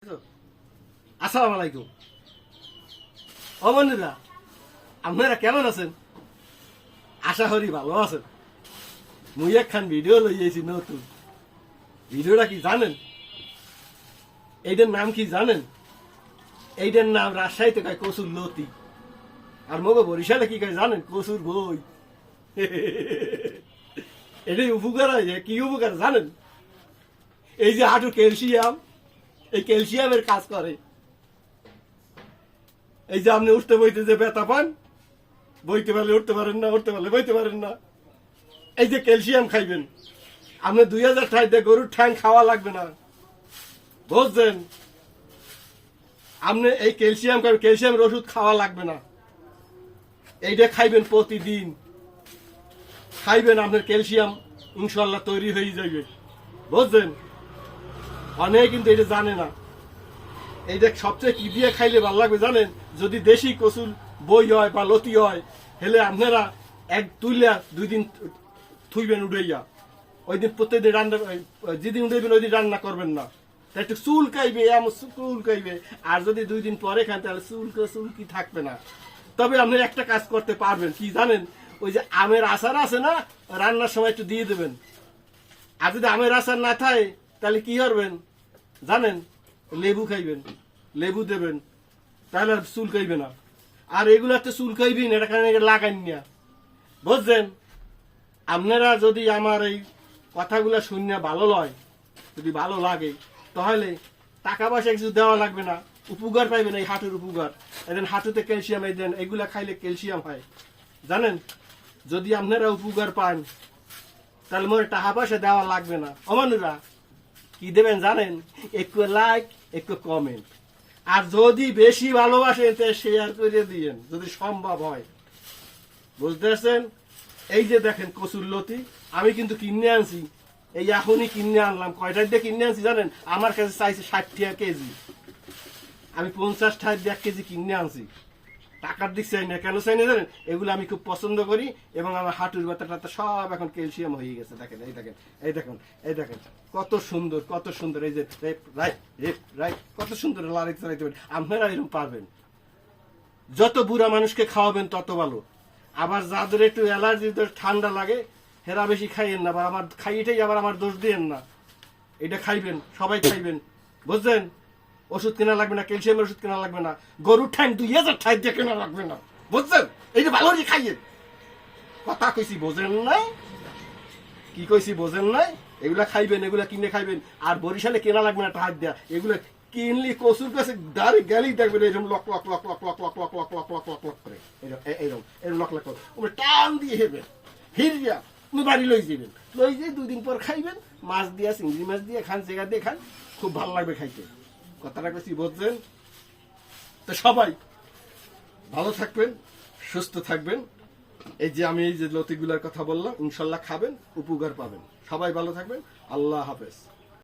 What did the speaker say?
আসসালামু আলাইকুম বন্ধুরা, আপনারা কেমন আছেন? আশা করি ভালো আছেন। মুই একখান ভিডিও লইয়েছি নতুন। ভিডিওটা কি জানেন? এইটার নাম কি জানেন? এইটার নাম রাজশাহীতে কয় কচুর লতি, আর মগো বরিশালে কি কয় জানেন? কচুর বই। এটাই উপকার হয়। কি উপকার জানেন? এই যে হাঁটু ক্যালসিয়াম, এই ক্যালসিয়ামের কাজ করে। এই যে আপনি উঠতে বইতে যে ব্যথা পান, বইতে পারলে উঠতে পারেন না, উঠতে পারলে বইতে পারেন না, এই যে ক্যালসিয়াম খাইবেন, আপনি 2000 ঠাই দিয়ে গরুর ঠ্যাং খাওয়া লাগবে না, বুঝছেন? আপনি এই ক্যালসিয়ামের ওষুধ খাওয়া লাগবে না। এইটা খাইবেন প্রতিদিন, খাইবেন, আপনার ক্যালসিয়াম ইনশাল্লাহ তৈরি হয়ে যাবে, বুঝছেন? অনেকে কিন্তু এটা জানে না। এইটা সবচেয়ে কি দিয়ে খাইলে ভালো লাগবে জানেন? যদি দেশি কচুর বই হয় বা লতি হয়, হেলে আপনারা এক তুইলা 2 দিন থুইবেন উড়াইয়া। ওই দিন প্রত্যেকদিন রান্না, যেদিন উড়াইবেন ওই দিন রান্না করবেন না। একটু চুল খাইবে, এমন চুল খাইবে। আর যদি 2 দিন পরে খান তাহলে চুল কি থাকবে না। তবে আপনি একটা কাজ করতে পারবেন, কি জানেন? ওই যে আমের আচার আছে না, রান্নার সময় একটু দিয়ে দেবেন। আর যদি আমের আচার না থাকে তাহলে কি করবেন জানেন? লেবু খাইবেন, লেবু দেবেন, তাহলে আর চুল খাইবে না। আর এগুলো একটা চুল খাইবি না, এটা লাগাইন না, বুঝছেন? আপনারা যদি আমার এই কথাগুলো শুনে ভালো লয়, যদি ভালো লাগে, তাহলে টাকা পয়সা কিছু দেওয়া লাগবে না, উপকার পাইবেন। এই হাঁটুর উপকার, এদিন হাঁটুতে ক্যালসিয়াম, এই দেন, এগুলা খাইলে ক্যালসিয়াম হয়, জানেন? যদি আপনারা উপকার পান তাহলে মনে টাকা পয়সা দেওয়া লাগবে না। অমানুরা কি দেবেন জানেন? একটু লাইক, একটু কমেন্ট, আর যদি বেশি ভালোবাসেন তা শেয়ার করে দিয়েন যদি সম্ভব হয়, বুঝতে পারছেন? এই যে দেখেন কচুর লতি, আমি কিন্তু কিনে আনছি, এই এখনই কিনে আনলাম। কয়টার দিয়ে কিনে আনছি জানেন? আমার কাছে চাইছে 60 টাকা কেজি, আমি 50 টাকা দিয়ে 1 কেজি কিনে আনছি। টাকার দিক চাই না, কেন চাই না জানেন? এগুলো আমি খুব পছন্দ করি, এবং আমার হাঁটুর ব্যথাটা সব এখন ক্যালসিয়াম হয়ে গেছে। দেখেন, এই দেখেন, এই দেখেন, এই দেখেন, কত সুন্দর, কত সুন্দর। এই যে রাইট, কত সুন্দর লাড়াইতে চালাইতে পারেন। আপনারা এরকম পারবেন। যত বুড়া মানুষকে খাওয়াবেন তত ভালো। আবার যাদের একটু অ্যালার্জি, ঠান্ডা লাগে, হেরা বেশি খাইয়েন না, আমার খাইয়েটাই আবার আমার দোষ দিয়েন না। এটা খাইবেন, সবাই খাইবেন, বুঝছেন? ওষুধ কেনা লাগবে না, ক্যালসিয়ামের ওষুধ কেনা লাগবে না, গরুর ঠ্যাং 2000 ঠাই দিয়ে কেনা লাগবে না, বুঝছেন? এইটা ভালো করে খাইয়েন। কথা কইছি বোঝেন নাই? কি কইছি বোঝেন নাই? এগুলা খাইবেন, এগুলা কিনে খাইবেন। আর বরিশালে কেনা লাগবে না টাকা দিয়া। এগুলা কিনলি কচুর কাছে দাঁড়িয়ে গেলেই দেখবেন এরকম lock lock lock lock lock lock lock lock lock lock lock lock করে, এরকম লক লক করে টান দিয়ে হেবেন, হিরিয়া বাড়ি লই যাবেন। লই যেয়ে 2 দিন পর খাইবেন, মাছ দিয়া, চিংড়ি মাছ দিয়ে খান, জায়গা দিয়ে খান, খুব ভালো লাগবে খাইতে। কথাটা কইছি বুঝছেন? তো সবাই ভালো থাকবেন, সুস্থ থাকবেন। এই যে আমি এই যে লতিগুলার কথা বললাম, ইনশাল্লাহ খাবেন, উপকার পাবেন। সবাই ভালো থাকবেন। আল্লাহ হাফেজ।